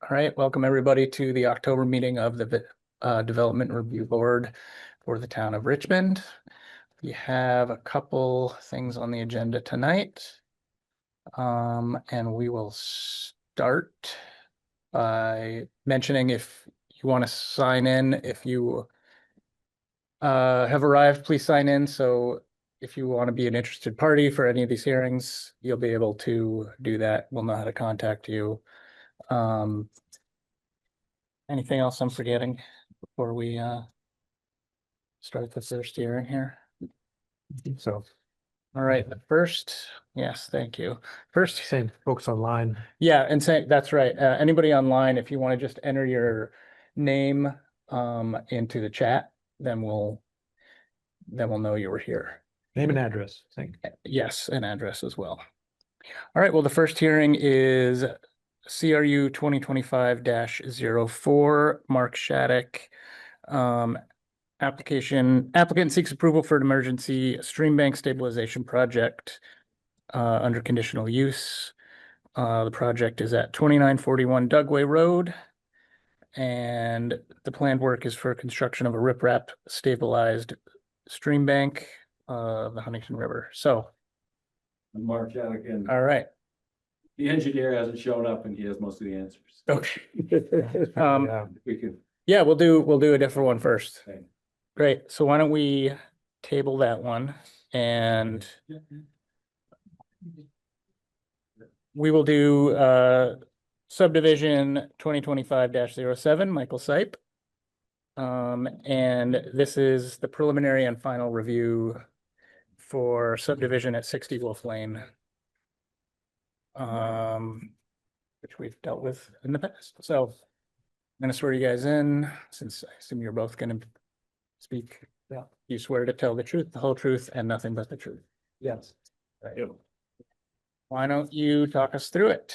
All right, welcome everybody to the October meeting of the Development Review Board for the town of Richmond. We have a couple things on the agenda tonight. And we will start by mentioning if you want to sign in, if you have arrived, please sign in. So if you want to be an interested party for any of these hearings, you'll be able to do that. We'll know how to contact you. Anything else I'm forgetting before we start the first hearing here? So, all right, the first, yes, thank you. First, Same folks online. yeah, and say that's right. Anybody online, if you want to just enter your name into the chat, then we'll know you were here. Name and address, I think. Yes, and address as well. All right, well, the first hearing is CRU 2025-04, Mark Shattuck. Applicant seeks approval for an emergency streambank stabilization project under conditional use. The project is at 2941 Dugway Road. And the planned work is for construction of a riprap stabilized streambank of the Huntington River. So. Mark Shattuck, and all right. the engineer hasn't shown up and he has most of the answers. Okay. We could. Yeah, we'll do a different one first. Okay. Great. So why don't we table that one and we will do subdivision 2025-07, Michael Sipe. And this is the preliminary and final review for subdivision at 60 Wolf Lane. Which we've dealt with in the past. So I'm gonna swear you guys in, since I assume you're both gonna speak. Yeah. You swear to tell the truth, the whole truth, and nothing but the truth. Yes. Right. Why don't you talk us through it?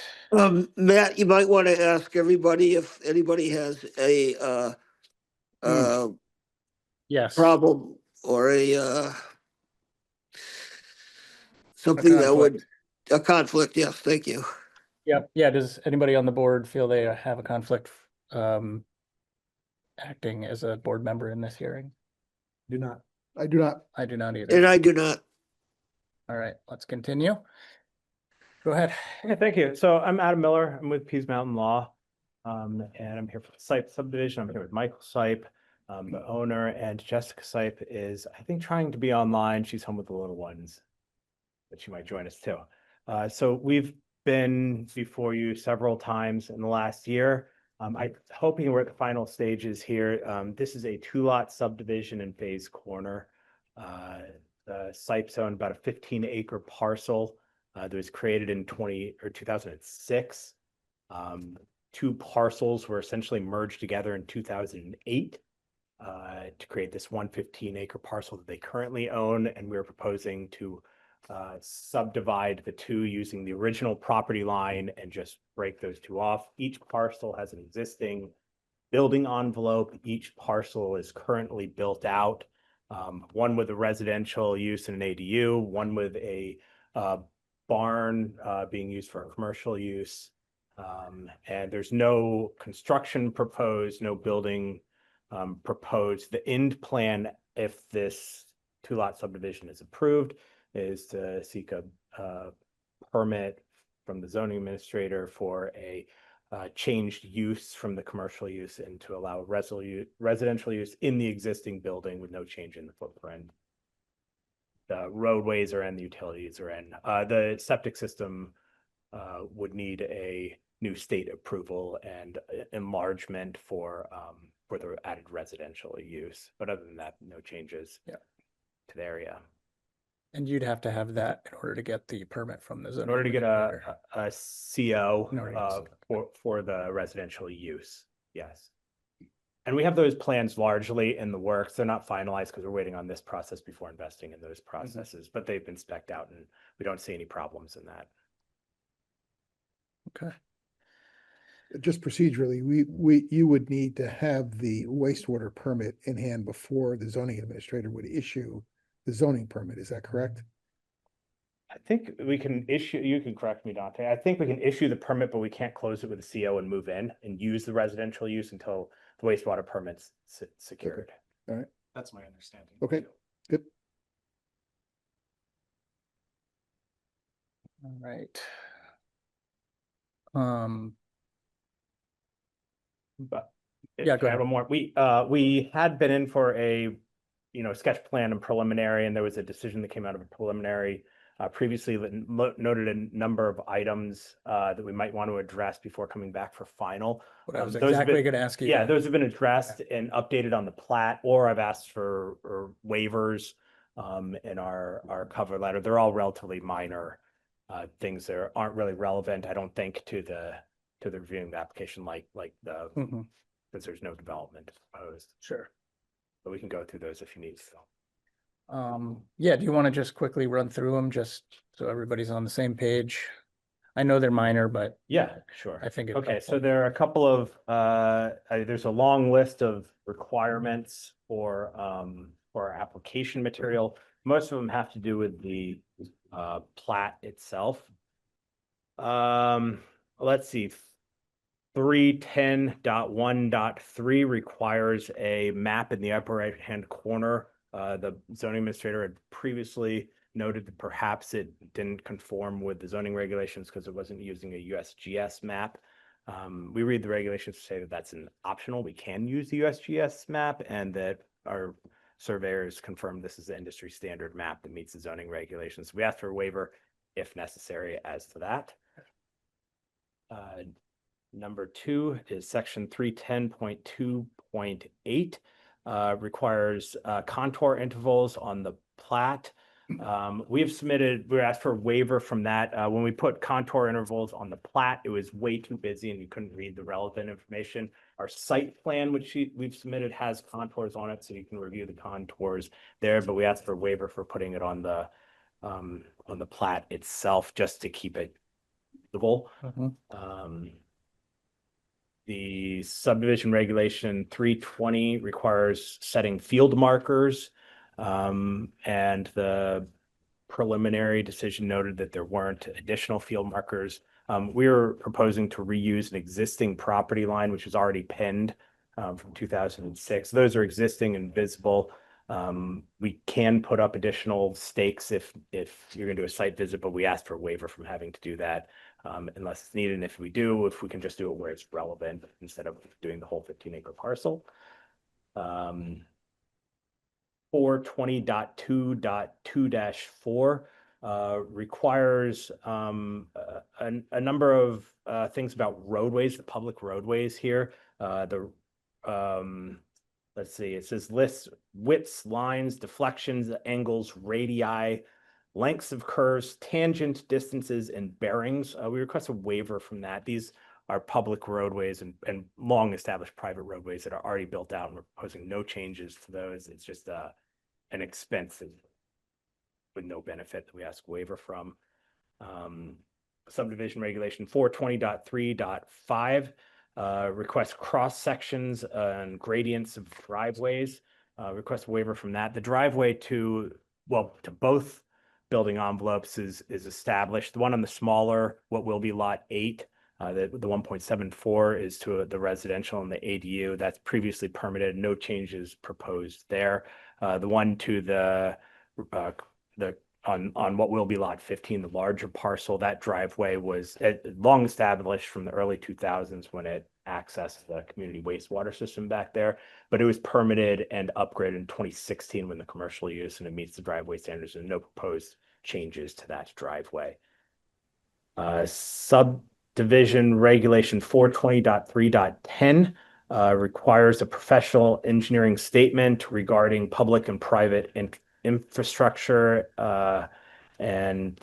Matt, you might want to ask everybody if anybody has a Yes. problem or something that would, a conflict, yes, thank you. Yep. Yeah. Does anybody on the board feel they have a conflict acting as a board member in this hearing? Do not. I do not. I do not either. And I do not. All right, let's continue. Go ahead. Okay, thank you. So I'm Adam Miller. I'm with Pease Mountain Law. And I'm here for the Sipe subdivision. I'm here with Michael Sipe, the owner, and Jessica Sipe is, I think, trying to be online. She's home with the little ones, but she might join us too. So we've been before you several times in the last year. I'm hoping we're at the final stages here. This is a 2-lot subdivision in Faye's Corner. The Sipe's owned about a 15-acre parcel that was created in 2006. 2 parcels were essentially merged together in 2008 to create this 115-acre parcel that they currently own, and we're proposing to subdivide the 2 using the original property line and just break those 2 off. Each parcel has an existing building envelope. Each parcel is currently built out. One with a residential use and an ADU, one with a barn being used for commercial use. And there's no construction proposed, no building proposed. The end plan, if this 2-lot subdivision is approved, is to seek a permit from the zoning administrator for a changed use from the commercial use and to allow residential use in the existing building with no change in the footprint. The roadways are in, the utilities are in. The septic system would need a new state approval and enlargement for the added residential use. But other than that, no changes to the area. And you'd have to have that in order to get the permit from the zoning. In order to get a CO for the residential use, yes. And we have those plans largely in the works. They're not finalized because we're waiting on this process before investing in those processes, but they've been spec'd out and we don't see any problems in that. Okay. Just procedurally, you would need to have the wastewater permit in hand before the zoning administrator would issue the zoning permit. Is that correct? I think we can issue, you can correct me, Dante. I think we can issue the permit, but we can't close it with a CO and move in and use the residential use until the wastewater permit's secured. That's my understanding. Okay, good. All right. Um, But Yeah, can go I add ahead. one more? We had been in for a, sketch plan and preliminary, and there was a decision that came out of a preliminary previously that noted a number of items that we might want to address before coming back for final. what I was those have exactly been- going to ask you. Yeah, those have been addressed and updated on the plat, or I've asked for waivers in our cover letter. They're all relatively minor things that aren't really relevant, I don't think, to the reviewing the application, like the, Mhm, because there's no development proposed. Sure. But we can go through those if you need. So. Yeah, do you want to just quickly run through them just so everybody's on the same page? I know they're minor, but Yeah, sure. I think it's Okay, so helpful. there are a couple of, there's a long list of requirements for our application material. Most of them have to do with the plat itself. Let's see. 310.1.3 requires a map in the upper right-hand corner. The zoning administrator had previously noted that perhaps it didn't conform with the zoning regulations because it wasn't using a USGS map. We read the regulations to say that that's an optional. We can use the USGS map, and that our surveyors confirmed this is the industry standard map that meets the zoning regulations. We asked for a waiver if necessary as to that. Number 2 is section 310.2.8 requires contour intervals on the plat. We asked for a waiver from that. When we put contour intervals on the plat, it was way too busy and you couldn't read the relevant information. Our site plan, which we've submitted, has contours on it, so you can review the contours there, but we asked for a waiver for putting it on the plat itself, just to keep it visible. Mhm. The subdivision regulation 320 requires setting field markers. And the preliminary decision noted that there weren't additional field markers. We were proposing to reuse an existing property line, which was already pinned from 2006. Those are existing and visible. We can put up additional stakes if you're going to do a site visit, but we asked for a waiver from having to do that unless it's needed. And if we can just do it where it's relevant instead of doing the whole 15-acre parcel. 420.2.2-4 requires a number of things about roadways, the public roadways here. Let's see, it says lists widths, lines, deflections, angles, radii, lengths of curves, tangent distances, and bearings. We request a waiver from that. These are public roadways and long-established private roadways that are already built out, and we're proposing no changes to those. It's just an expense with no benefit that we ask waiver from. Subdivision regulation 420.3.5 requests cross sections and gradients of driveways. Request a waiver from that. The driveway to both building envelopes is established. The one on the smaller, what will be lot 8, the 1.74 is to the residential and the ADU. That's previously permitted. No changes proposed there. The one to the on what will be lot 15, the larger parcel, that driveway was long established from the early 2000s when it accessed the community wastewater system back there, but it was permitted and upgraded in 2016 when the commercial use, and it meets the driveway standards and no proposed changes to that driveway. Subdivision regulation 420.3.10 requires a professional engineering statement regarding public and private infrastructure, and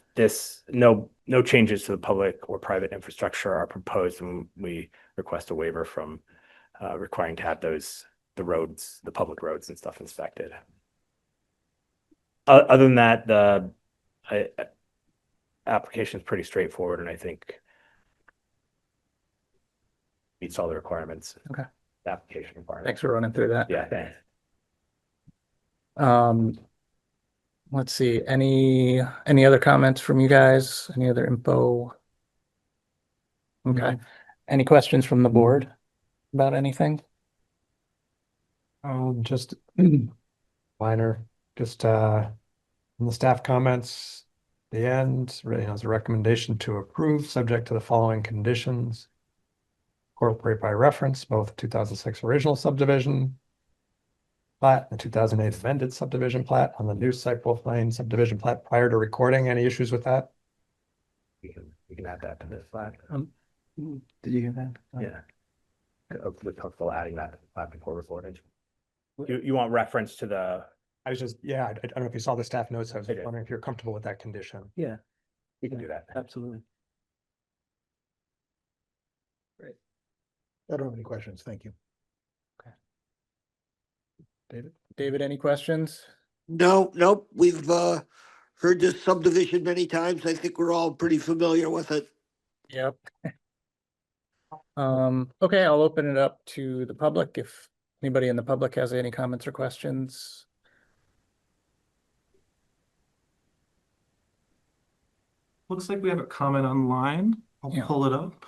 no changes to the public or private infrastructure are proposed, and we request a waiver from requiring to have the public roads and stuff inspected. Other than that, the application is pretty straightforward, and I think meets all the requirements. Okay. The application requirements. Thanks for running through that. Yeah, thanks. let's see, any other comments from you guys? Any other info? Okay. Any questions from the board about anything? Just minor, just in the staff comments, the end, has a recommendation to approve, subject to the following conditions. Incorporate by reference both 2006 original subdivision plat and 2008 amended subdivision plat on the new Sipe Wolf Lane subdivision plat prior to recording. Any issues with that? We can add that to this plat. Did you hear that? Yeah. We're comfortable adding that to the plat before recording. You want reference to the? I was just, yeah, I don't know if you saw the staff notes. I was I did. wondering if you're comfortable with that condition. Yeah. You can do that. Absolutely. I don't have any questions. Thank you. David, any questions? No, nope, we've heard this subdivision many times. I think we're all pretty familiar with it. Yep. Okay, I'll open it up to the public if anybody in the public has any comments or questions. Looks like we have a comment online. I'll Yeah. pull it up.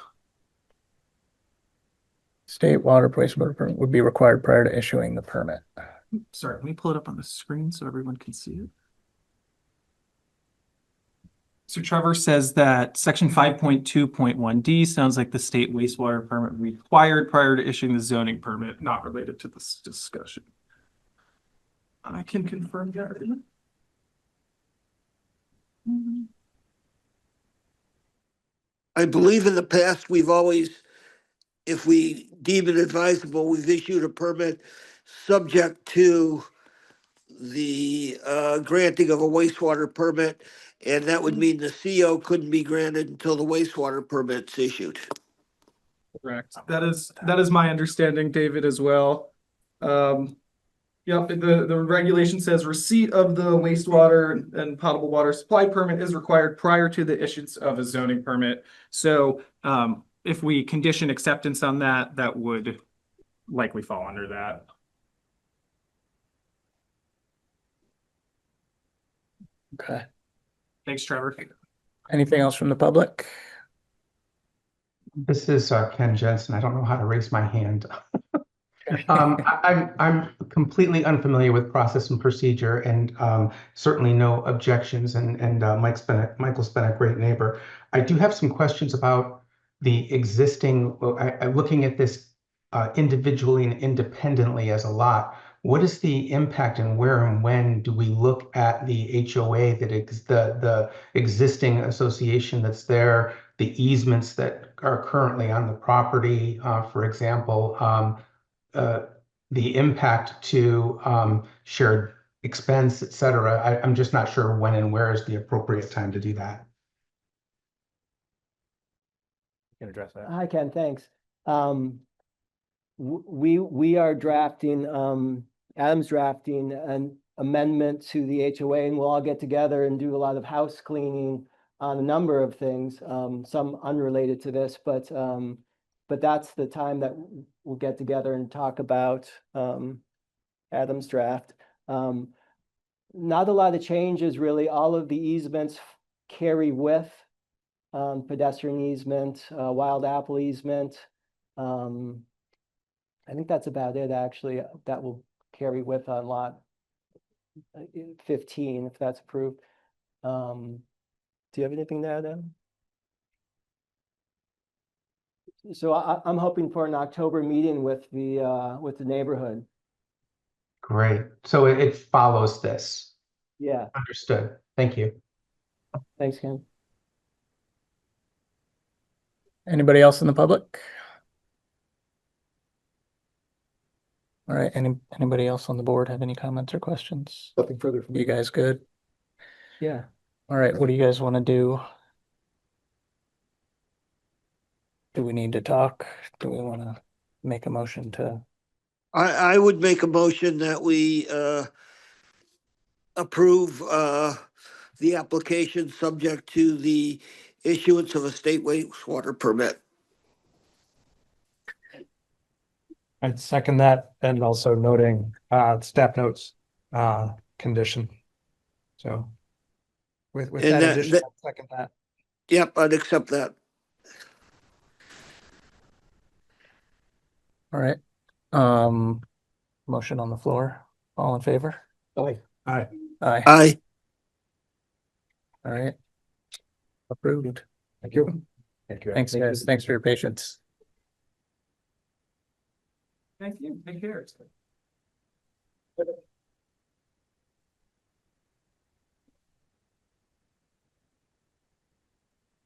State water wastewater permit would be required prior to issuing the permit. Sorry, let me pull it up on the screen so everyone can see it. So Trevor says that section 5.2.1D sounds like the state wastewater permit required prior to issuing the zoning permit, not related to this discussion. I can confirm that. I believe in the past, we've always, if we deem it advisable, we've issued a permit subject to the granting of a wastewater permit, and that would mean the CO couldn't be granted until the wastewater permit's issued. Correct. That is my understanding, David, as well. Yep, the regulation says receipt of the wastewater and potable water supply permit is required prior to the issuance of a zoning permit. So if we condition acceptance on that, that would likely fall under that. Okay. Thanks, Trevor. Anything else from the public? This is Ken Jensen. I don't know how to raise my hand. I'm completely unfamiliar with process and procedure, and certainly no objections. And Michael's been a great neighbor. I do have some questions about the existing. I'm looking at this individually and independently as a lot. What is the impact, and where and when do we look at the HOA the existing association that's there, the easements that are currently on the property, for example, the impact to shared expense, et cetera? I'm just not sure when and where is the appropriate time to do that. You can address that. Hi, Ken, thanks. We are drafting, Adam's drafting an amendment to the HOA, and we'll all get together and do a lot of house cleaning on a number of things, some unrelated to this, but that's the time that we'll get together and talk about Adam's draft. Not a lot of changes, really. All of the easements carry with pedestrian easement, wild apple easement. I think that's about it, actually. That will carry with on lot 15, if that's approved. Do you have anything to add, Adam? So I'm hoping for an October meeting with the neighborhood. Great. So it follows this. Yeah, Understood. Thank you. thanks, Ken. Anybody else in the public? All right, anybody else on the board have any comments or questions? Nothing further from You guys good? Yeah. All right, what do you guys want to do? Do we need to talk? Do we want to make a motion to? I would make a motion that we approve the application subject to the issuance of a state wastewater permit. I'd second that, and also noting staff notes condition. So with And that that- addition, that- I'll second that. Yep, I'd accept that. All right. Motion on the floor. All in favor? Aye. Aye. Aye. All right. Approved. Thank you. Thanks, guys. Thanks for your patience. Thank you. Take care.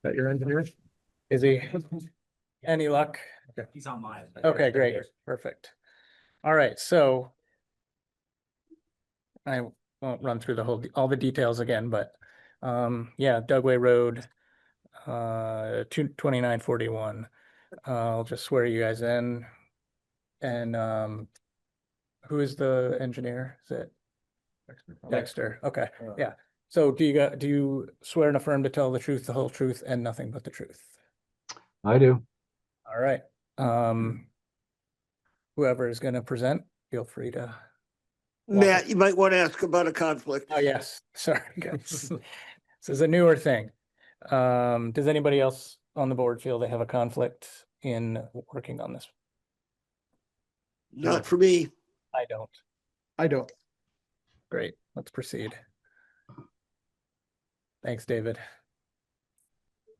That your engineer? Is he? Any luck? He's online. Okay, great. Perfect. All right, so I won't run through all the details again, but yeah, Dugway Road, 2941. I'll just swear you guys in. And who is the engineer? Is it Dexter? Okay, yeah. So do you swear and affirm to tell the truth, the whole truth, and nothing but the truth? I do. All right. Whoever is going to present, feel free to. Matt, you might want to ask about a conflict. Oh, yes. Sorry, guys. This is a newer thing. Does anybody else on the board feel they have a conflict in working on this? Not for me. I don't. I don't. Great. Let's proceed. Thanks, David.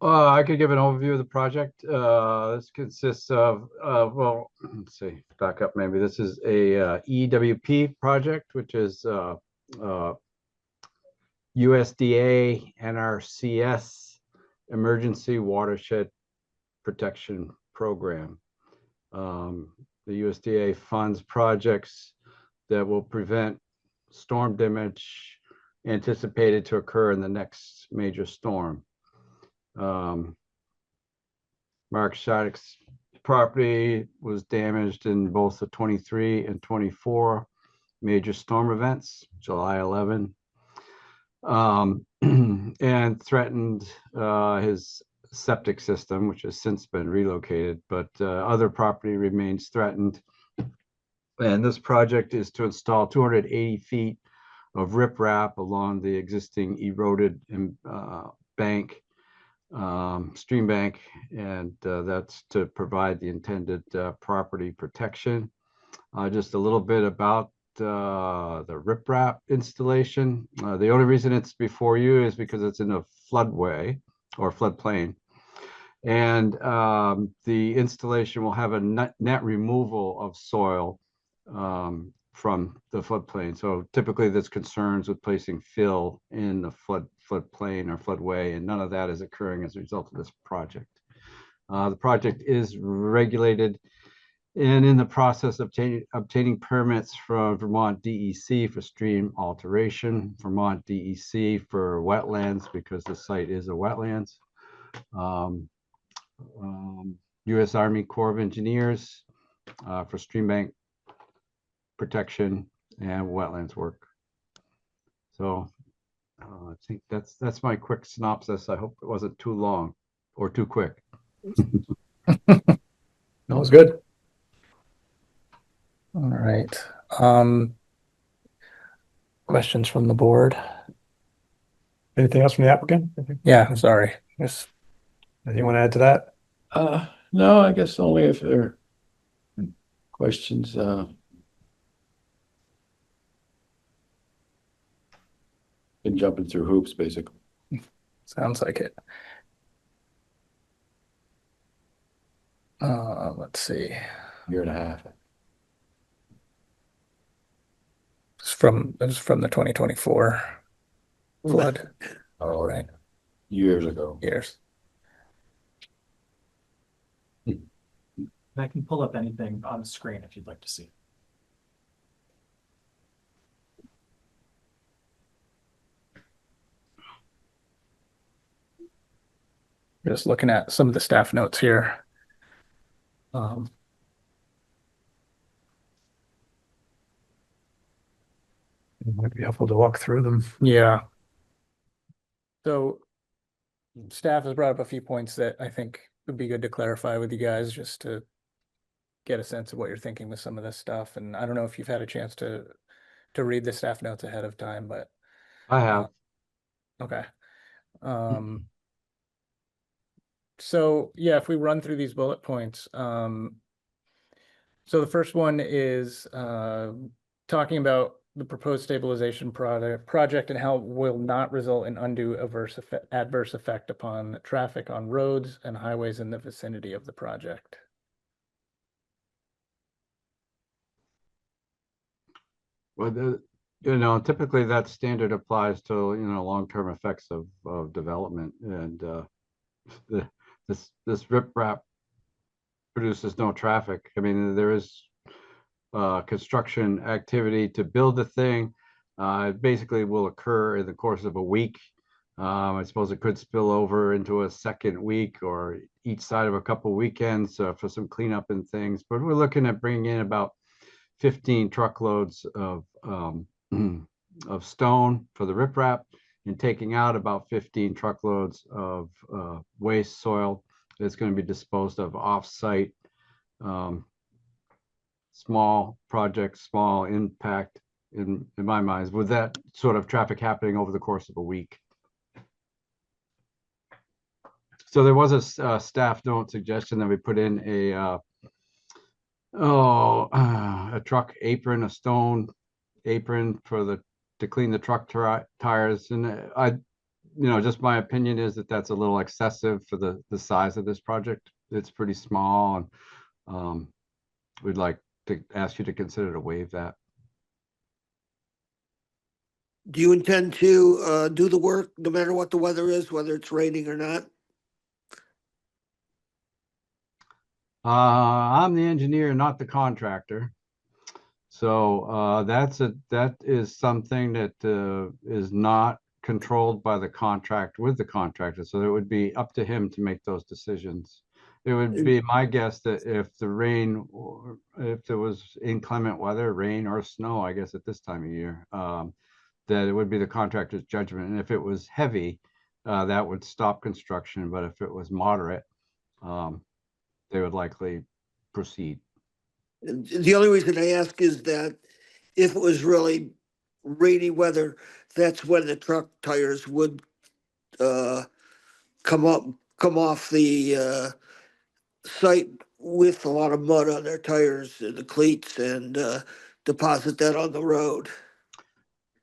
I could give an overview of the project. This consists of, well, let's see, back up maybe. This is a EWP project, which is USDA NRCS Emergency Watershed Protection Program. The USDA funds projects that will prevent storm damage anticipated to occur in the next major storm. Mark Shattuck's property was damaged in both the 23 and 24 major storm events, July 11, and threatened his septic system, which has since been relocated, but other property remains threatened. And this project is to install 280 feet of riprap along the existing eroded bank, stream bank, and that's to provide the intended property protection. Just a little bit about the riprap installation. The only reason it's before you is because it's in a floodway or floodplain. And the installation will have a net removal of soil from the floodplain. So typically there's concerns with placing fill in the floodplain or floodway, and none of that is occurring as a result of this project. The project is regulated and in the process of obtaining permits from Vermont DEC for stream alteration, Vermont DEC for wetlands because the site is a wetlands, U.S. Army Corps of Engineers for stream bank protection and wetlands work. So I think that's my quick synopsis. I hope it wasn't too long or too quick. That was good. All right. Questions from the board? Anything else from the applicant? Yeah, sorry. Just Anything you want to add to that? No, I guess only if there are questions. Been jumping through hoops, basically. sounds like it. Let's see. Year and a half. It was from the 2024 flood, Oh, right? years ago. Years. I can pull up anything on the screen if you'd like to see. Just looking at some of the staff notes here. It might be helpful to walk through them. Yeah. So staff has brought up a few points that I think would be good to clarify with you guys, just to get a sense of what you're thinking with some of this stuff. And I don't know if you've had a chance to read the staff notes ahead of time, but I have. Okay. So yeah, if we run through these bullet points, so the first one is talking about the proposed stabilization project and how it will not result in undue adverse effect upon traffic on roads and highways in the vicinity of the project. Well, typically that standard applies to, long-term effects of development, and this riprap produces no traffic. I mean, there is construction activity to build the thing. It basically will occur in the course of a week. I suppose it could spill over into a second week or each side of a couple weekends for some cleanup and things. But we're looking at bringing in about 15 truckloads of of stone for the riprap and taking out about 15 truckloads of waste soil that's going to be disposed of off-site. Small project, small impact in my mind, with that sort of traffic happening over the course of a week. So there was a staff note suggestion that we put in a truck apron, a stone apron to clean the truck tires. And just my opinion is that that's a little excessive for the size of this project. It's pretty small, and we'd like to ask you to consider to waive that. Do you intend to do the work no matter what the weather is, whether it's raining or not? I'm the engineer, not the contractor. So that is something that is not controlled by the contract with the contractor. So it would be up to him to make those decisions. It would be my guess that if the rain, or if there was inclement weather, rain or snow, I guess at this time of year, that it would be the contractor's judgment. And if it was heavy, that would stop construction. But if it was moderate, they would likely proceed. And the only reason I ask is that if it was really rainy weather, that's when the truck tires would come off the site with a lot of mud on their tires and the cleats, and deposit that on the road.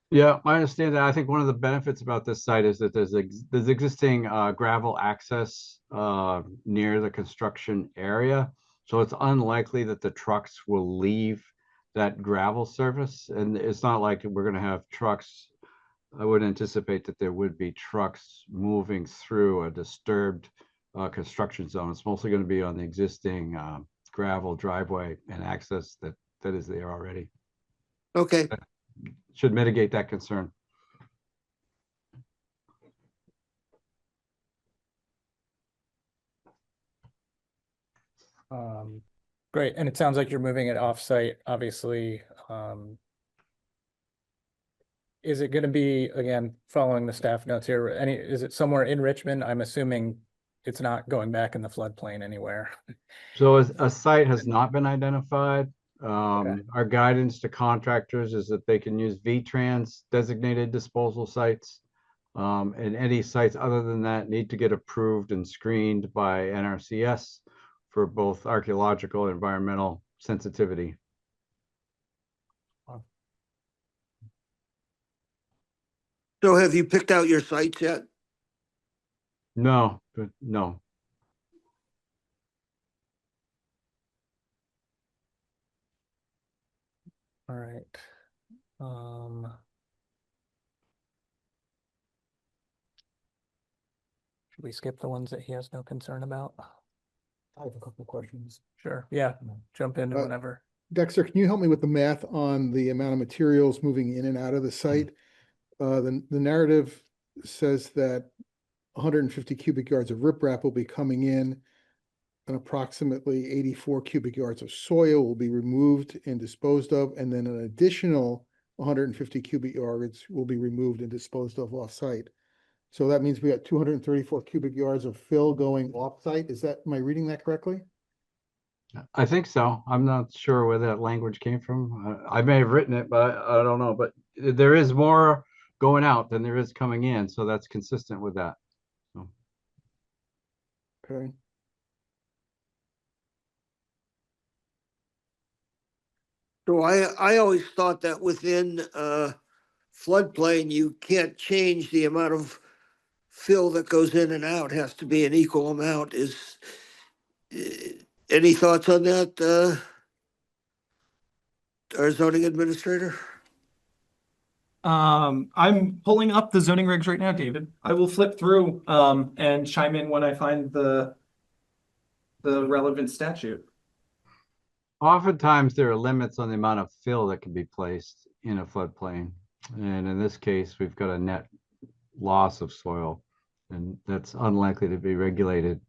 Yeah, I understand that. I think one of the benefits about this site is that there's existing gravel access near the construction area. So it's unlikely that the trucks will leave that gravel surface. And it's not like we're going to have trucks. I would anticipate that there would be trucks moving through a disturbed construction zone. It's mostly going to be on the existing gravel driveway and access that is there already. Okay. That should mitigate that concern. Great. And it sounds like you're moving it off-site, obviously. Is it going to be, again, following the staff notes here, is it somewhere in Richmond? I'm assuming it's not going back in the floodplain anywhere. So a site has not been identified. Okay. Our guidance to contractors is that they can use V-Trans designated disposal sites. And any sites other than that need to get approved and screened by NRCS for both archaeological and environmental sensitivity. So have you picked out your sites yet? No. All right. Should we skip the ones that he has no concern about? I have a couple of questions. Sure. Yeah. Jump into whenever. Dexter, can you help me with the math on the amount of materials moving in and out of the site? The narrative says that 150 cubic yards of riprap will be coming in, and approximately 84 cubic yards of soil will be removed and disposed of, and then an additional 150 cubic yards will be removed and disposed of off-site. So that means we got 234 cubic yards of fill going off-site. Am I reading that correctly? I think so. I'm not sure where that language came from. I may have written it, but I don't know. But there is more going out than there is coming in, so that's consistent with that. So, Okay. So I always thought that within floodplain, you can't change the amount of fill that goes in and out. It has to be an equal amount. Is any thoughts on that, our zoning administrator? I'm pulling up the zoning regs right now, David. I will flip through, and chime in when I find the relevant statute. oftentimes there are limits on the amount of fill that can be placed in a floodplain. And in this case, we've got a net loss of soil, and that's unlikely to be regulated.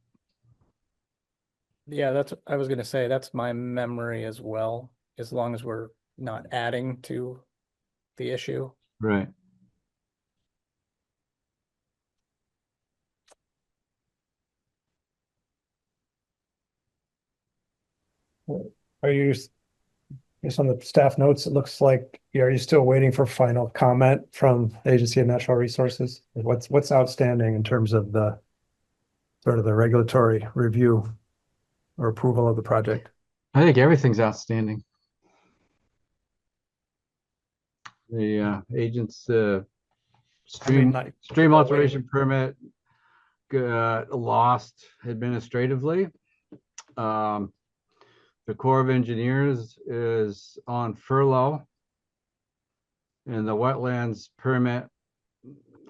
Yeah, that's, I was gonna say, that's my memory as well, as long as we're not adding to the issue. Right. Are you, based on the staff notes, it looks like, are you still waiting for final comment from the Agency of Natural Resources? What's outstanding in terms of the sort of the regulatory review or approval of the project? I think everything's outstanding. The agent's stream alteration permit lost administratively. The Corps of Engineers is on furlough, and the wetlands permit,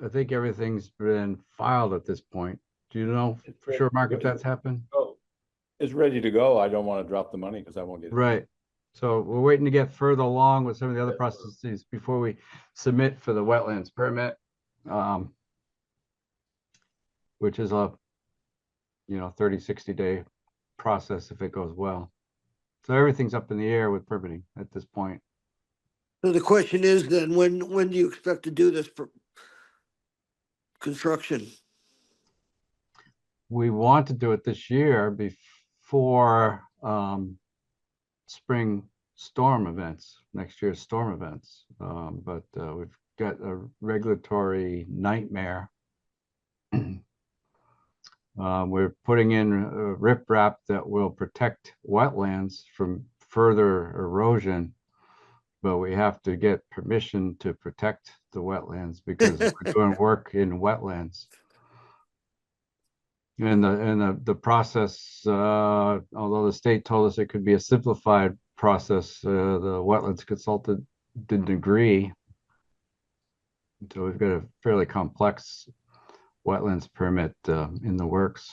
I think everything's been filed at this point. Do you know for sure, Mark, if that's happened? Oh, it's ready to go. I don't want to drop the money because I won't get it. Right. So we're waiting to get further along with some of the other processes before we submit for the wetlands permit, which is a 30, 60-day process if it goes well. So everything's up in the air with permitting at this point. So the question is then, when do you expect to do this for construction? We want to do it this year before spring storm events, next year's storm events. But we've got a regulatory nightmare. We're putting in riprap that will protect wetlands from further erosion, but we have to get permission to protect the wetlands because we're doing work in wetlands. And the process, although the state told us it could be a simplified process, the wetlands consultant didn't agree. So we've got a fairly complex wetlands permit in the works.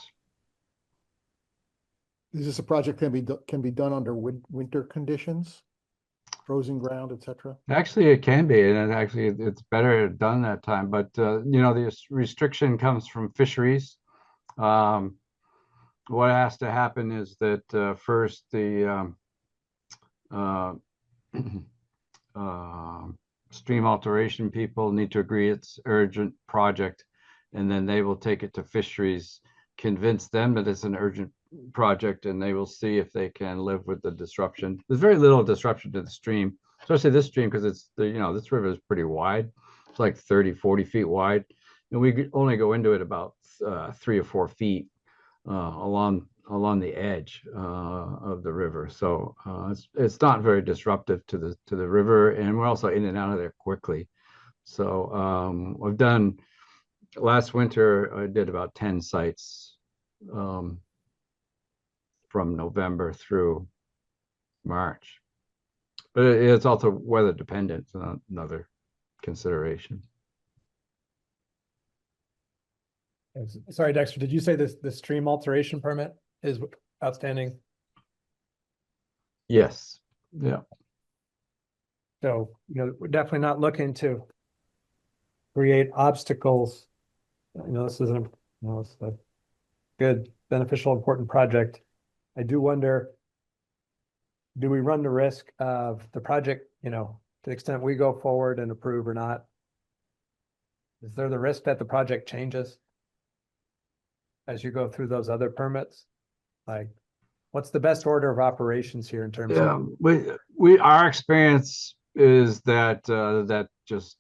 Is this a project can be done under winter conditions, frozen ground, etc.? Actually, it can be, and it's better done that time. But the restriction comes from fisheries. What has to happen is that first the stream alteration people need to agree it's urgent project, and then they will take it to fisheries, convince them that it's an urgent project, and they will see if they can live with the disruption. There's very little disruption to the stream, especially this stream, because it's this river is pretty wide. It's like 30, 40 feet wide, and we only go into it about 3 or 4 feet along the edge of the river. So it's not very disruptive to the river, and we're also in and out of there quickly. So I've done, last winter I did about 10 sites from November through March, but it's also weather dependent. So another consideration. Sorry, Dexter, did you say the stream alteration permit is outstanding? Yes. Yeah. So, we're definitely not looking to create obstacles. This isn't, it's a good, beneficial, important project. I do wonder, do we run the risk of the project, to the extent we go forward and approve or not? Is there the risk that the project changes as you go through those other permits? Like, what's the best order of operations here in terms of? Our experience is that that just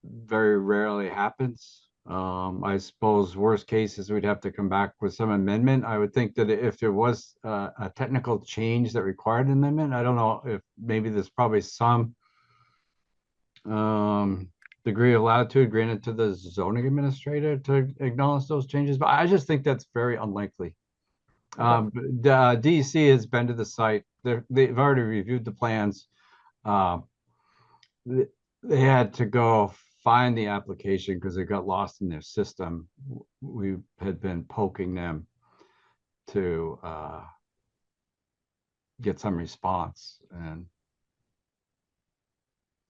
very rarely happens. I suppose worst case is we'd have to come back with some amendment. I would think that if there was a technical change that required an amendment, I don't know if maybe there's probably some degree of latitude granted to the zoning administrator to acknowledge those changes, but I just think that's very unlikely. The DEC has been to the site. They've already reviewed the plans. They had to go find the application because it got lost in their system. We had been poking them to get some response, and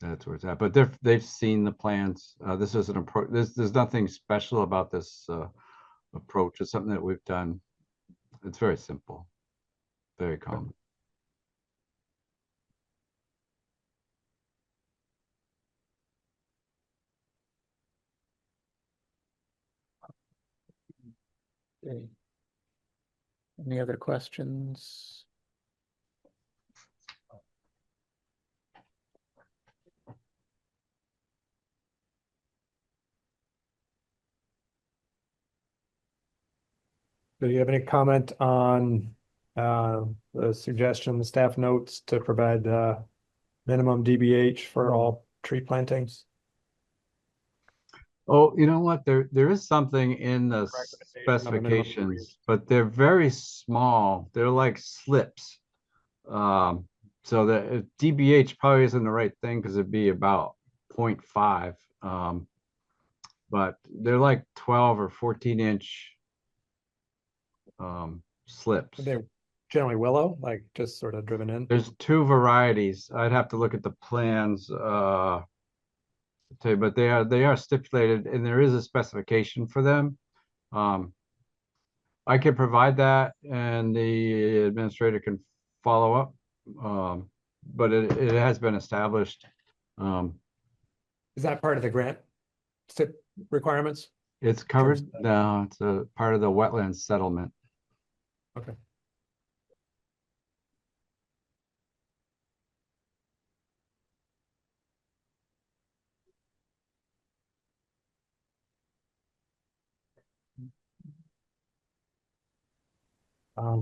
that's where it's at. But they've seen the plans. This is an approach. There's nothing special about this approach. It's something that we've done. It's very simple, very common. Okay. Any other questions? Do you have any comment on the suggestion, the staff notes to provide minimum DBH for all tree plantings? Oh, you know what? There is something in the specifications, but they're very small. They're like slips. So the DBH probably isn't the right thing because it'd be about 0.5. But they're like 12 or 14-inch slips. They're generally willow, like just sort of driven in. There's two varieties. I'd have to look at the plans. But they are stipulated, and there is a specification for them. I can provide that, and the administrator can follow up. But it has been established. Is that part of the grant requirements? It's covered. No, it's a part of the wetland settlement. Okay.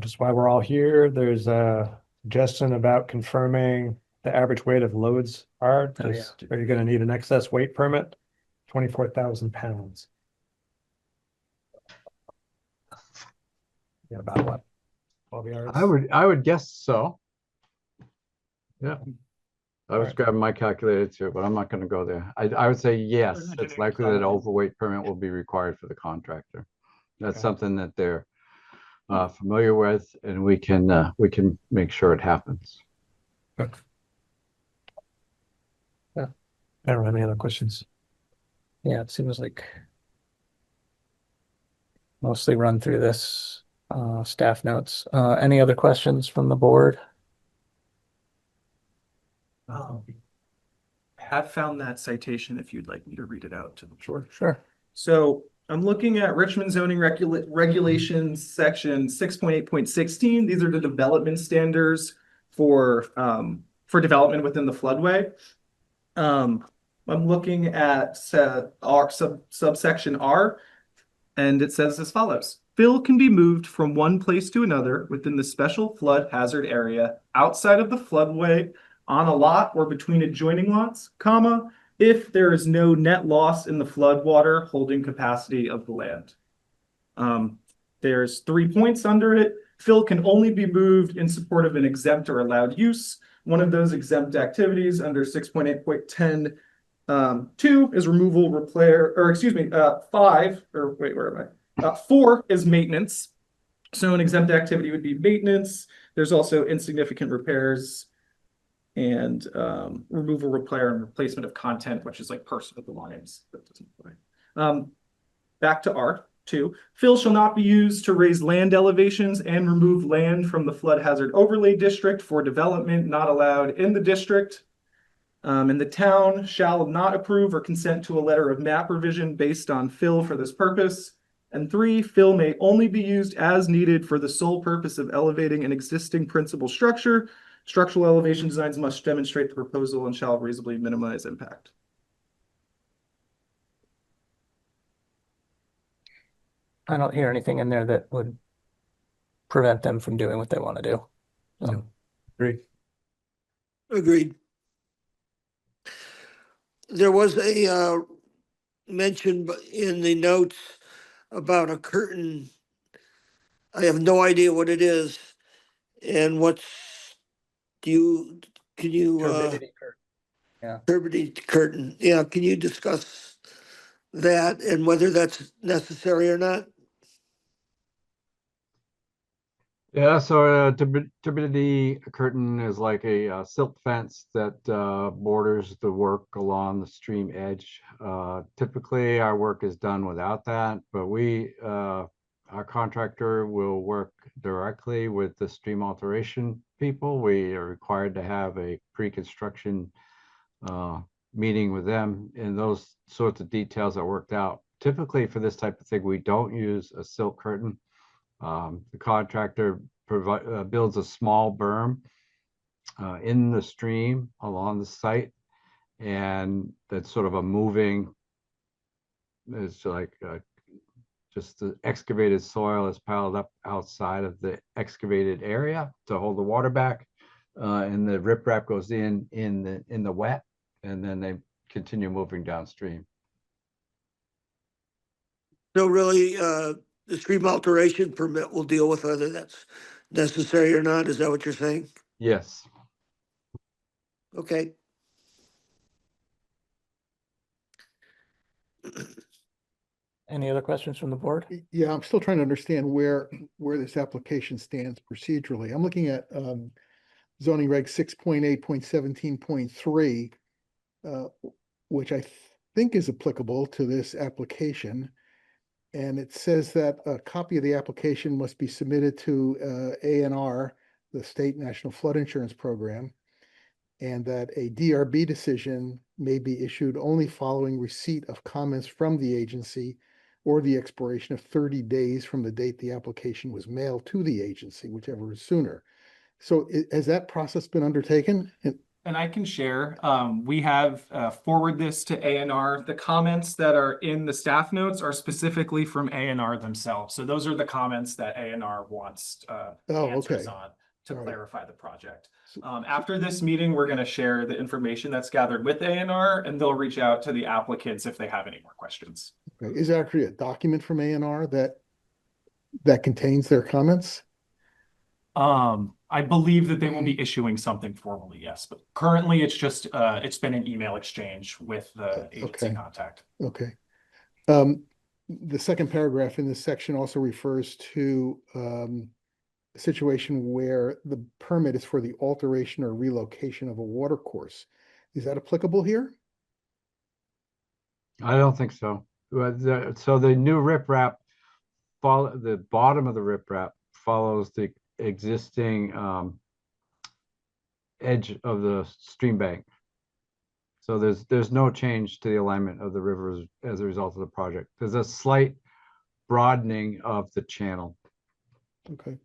Just while we're all here, there's a suggestion about confirming the average weight of loads are. Oh, yeah. Are you going to need an excess weight permit? 24,000 pounds. Yeah, about what? 12 yards? I would guess so. Yeah. I was Alright. grabbing my calculator too, but I'm not going to go there. I would say yes, it's likely that an overweight permit will be required for the contractor. That's Okay. something that they're familiar with, and we can make sure it happens. I don't have any other questions. Yeah, it seems like mostly run through this staff notes. Any other questions from the board? I have found that citation if you'd like me to read it out to the board. Sure. So I'm looking at Richmond zoning regulations section 6.8.16. These are the development standards for development within the floodway. I'm looking at subsection R, and it says as follows. Fill can be moved from one place to another within the special flood hazard area outside of the floodway on a lot or between adjoining lots, comma, if there is no net loss in the floodwater holding capacity of the land. There's 3 points under it. Fill can only be moved in support of an exempt or allowed use. One of those exempt activities under 6.8.10 2 is removal, repair, or excuse me, 4 is maintenance. So an exempt activity would be maintenance. There's also insignificant repairs and removal, repair, and replacement of content, which is like personal belongings. That doesn't apply. Back to R2. Fill shall not be used to raise land elevations and remove land from the flood hazard overlay district for development not allowed in the district. And the town shall not approve or consent to a letter of map revision based on fill for this purpose. And 3, fill may only be used as needed for the sole purpose of elevating an existing principal structure. Structural elevation designs must demonstrate the proposal and shall reasonably minimize impact. I don't hear anything in there that would prevent them from doing what they want to do. So, Agree. Agreed. There was a mention in the notes about a curtain. I have no idea what it is. And can you, turbidity curve. Yeah. turbidity curtain, yeah, can you discuss that and whether that's necessary or not? Yeah, so turbidity curtain is like a silk fence that borders the work along the stream edge. Typically, our work is done without that, but our contractor will work directly with the stream alteration people. We are required to have a pre-construction meeting with them, and those sorts of details are worked out. Typically, for this type of thing, we don't use a silk curtain. The contractor builds a small berm in the stream along the site, and that's sort of a moving, it's like just the excavated soil is piled up outside of the excavated area to hold the water back, and the riprap goes in the wet, and then they continue moving downstream. So really, the stream alteration permit will deal with whether that's necessary or not. Is that what you're saying? Yes. Okay. Any other questions from the board? Yeah, I'm still trying to understand where this application stands procedurally. I'm looking at zoning reg 6.8.17.3, which I think is applicable to this application. And it says that a copy of the application must be submitted to ANR, the State National Flood Insurance Program, and that a DRB decision may be issued only following receipt of comments from the agency or the expiration of 30 days from the date the application was mailed to the agency, whichever is sooner. So has that process been undertaken? And I can share, we have forwarded this to ANR. The comments that are in the staff notes are specifically from ANR themselves. So those are the comments that ANR wants answers on to clarify the project. After this meeting, we're going to share the information that's gathered with ANR, and they'll reach out to the applicants if they have any more questions. Okay. Is there actually a document from ANR that contains their comments? I believe that they will be issuing something formally, yes, but currently it's just it's been an email exchange with the agency contact. Okay. The second paragraph in this section also refers to a situation where the permit is for the alteration or relocation of a water course. Is that applicable here? I don't think so. So the new riprap the bottom of the riprap follows the existing edge of the stream bank. So there's no change to the alignment of the rivers as a result of the project. There's a slight broadening of the channel. Okay.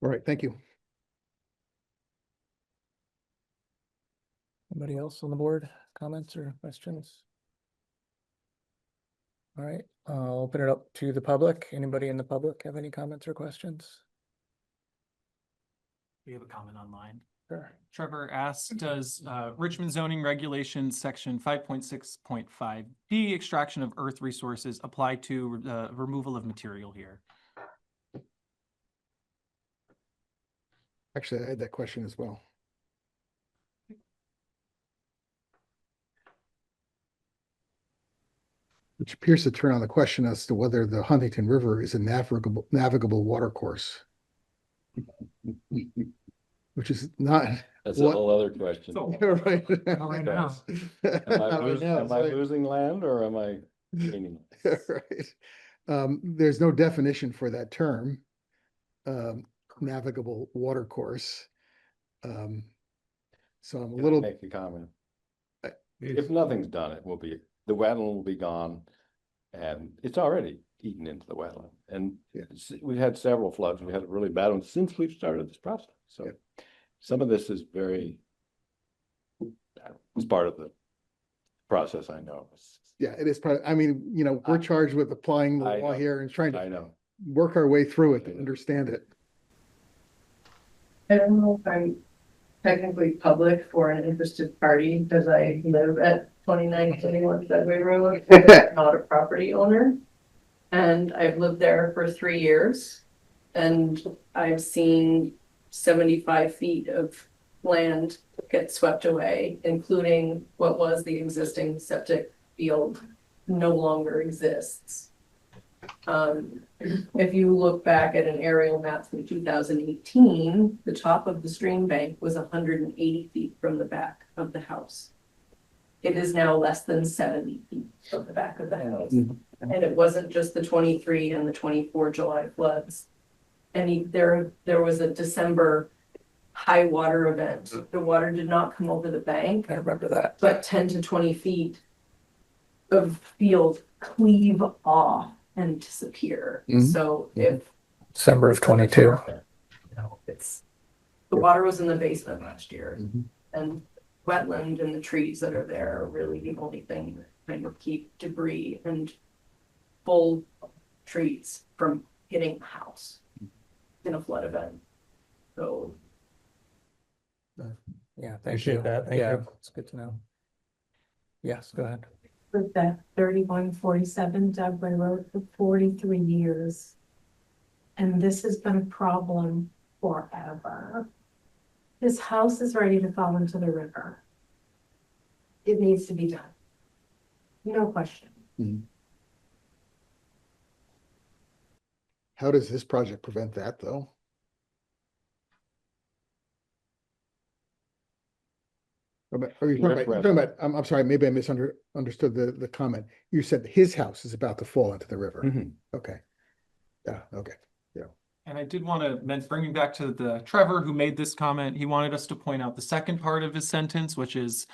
All right, thank you. Anybody else on the board? Comments or questions? All right, I'll open it up to the public. Anybody in the public have any comments or questions? We have a comment online. Sure. Trevor asked, does Richmond zoning regulations section 5.6.5D extraction of earth resources apply to removal of material here? Actually, I had that question as well. Which appears to turn on the question as to whether the Huntington River is a navigable water course. Which is not. That's a whole other question. Right. Right now. Am I losing land or am I gaining? Right. There's no definition for that term, navigable water course. So I'm a little. Make a comment. If nothing's done, it will be, the wetland will be gone, and it's already eaten into the wetland. And we've had several floods. We had a really bad one since we've started this process. So some of this is very It's part of the process, I know. Yeah, it is part, I mean, you know, we're charged with applying the I law know. here and trying I to know. work our way through it to understand it. I don't know if I'm technically public for an interested party because I live at 2921 Dugway Road, but I'm not a property owner. And I've lived there for 3 years and I've seen 75 feet of land get swept away, including what was the existing septic field no longer exists. If you look back at an aerial map from 2018, the top of the stream bank was 180 feet from the back of the house. It is now less than 70 feet from the back of the house. And it wasn't just the 23 and the 24 July floods. And there was a December high water event. The water did not come over the bank. I remember that. But 10 to 20 feet of field cleave off and disappear. So if December of 22. it's, the water was in the basement last year, and wetland and the trees that are there are really the only thing that kind of keep debris and full trees from hitting the house in a flood event. So Yeah, thank Appreciate you. that. Thank Yeah, you. it's good to know. Yes, go ahead. With that 3147 Dugway Road for 43 years. And this has been a problem forever. This house is ready to fall into the river. It needs to be done. No question. How does this project prevent that, though? Are you talking about, I'm sorry, maybe I misunderstood the comment. You said his house is about to fall into the river. Okay. Yeah, okay. Yeah. And I did want to bringing back to the Trevor who made this comment, he wanted us to point out the second part of his sentence, which is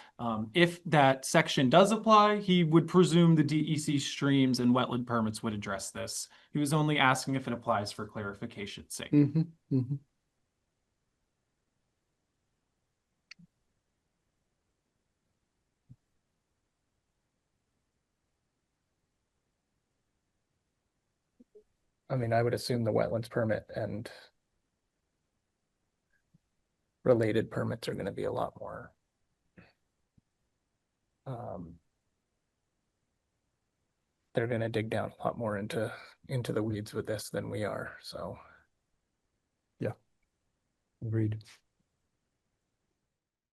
if that section does apply, he would presume the DEC streams and wetland permits would address this. He was only asking if it applies for clarification's sake. I mean, I would assume the wetlands permit and related permits are going to be a lot more they're going to dig down a lot more into the weeds with this than we are. So yeah, agreed.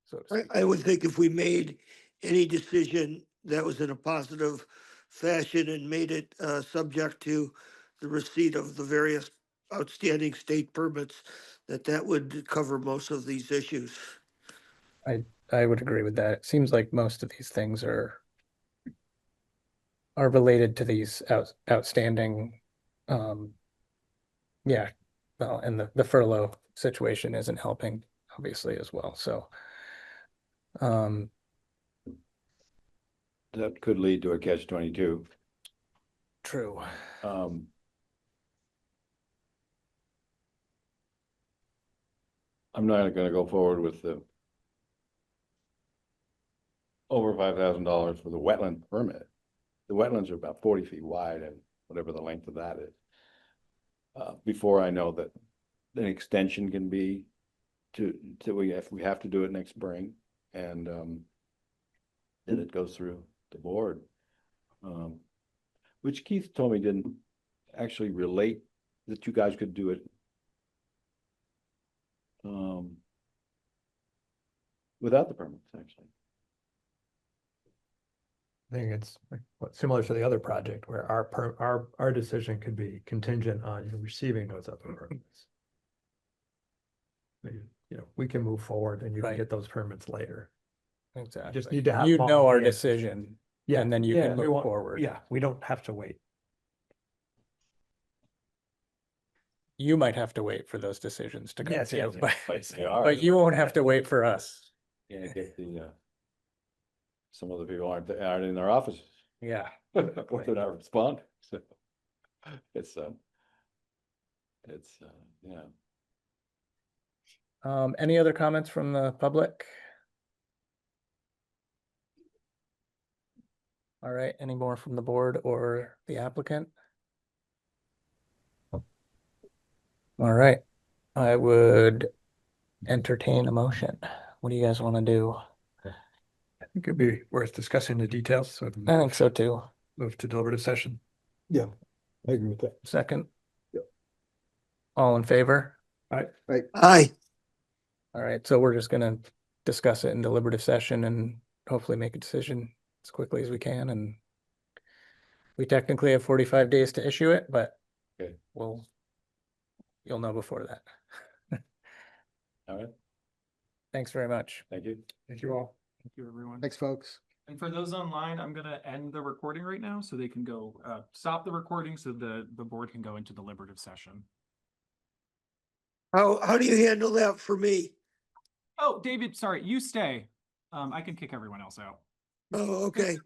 So I would think if we made any decision that was in a positive fashion and made it subject to the receipt of the various outstanding state permits, that would cover most of these issues. I would agree with that. It seems like most of these things are related to these outstanding yeah, well, and the furlough situation isn't helping obviously as well. So that could lead to a catch-22. True. I'm not going to go forward with the over $5,000 for the wetland permit. The wetlands are about 40 feet wide and whatever the length of that is. Before I know that an extension can be if we have to do it next spring, and then it goes through the board, which Keith told me didn't actually relate that you guys could do it without the permits, actually. I think it's similar to the other project where our decision could be contingent on you receiving those other permits. You know, we can move forward and you can get those permits later. Exactly. Just need to have. You know our decision, and then you can we move won't- forward. Yeah, we don't have to wait. You might have to wait for those decisions to come Yes, to yes, you, yes. but you won't have to wait for us. Yeah, get the some of the people aren't in their offices. Yeah. Or they're not responding. So it's yeah. Any other comments from the public? All right, any more from the board or the applicant? All right, I would entertain a motion. What do you guys want to do? I think it'd be worth discussing the details, so I think so too. move to deliberative session. Yeah, I agree with that. Second? Yep. All in favor? Aye. All right, so we're just gonna discuss it in deliberative session and hopefully make a decision as quickly as we can, and we technically have 45 days to issue it, but Okay. you'll know before that. All right, Thanks very much. thank you. Thank you all. Thank you, everyone. Thanks, folks. And for those online, I'm gonna end the recording right now so they can go, stop the recording so the board can go into deliberative session. How do you handle that for me? Oh, David, sorry, you stay. I can kick everyone else out. Oh, okay.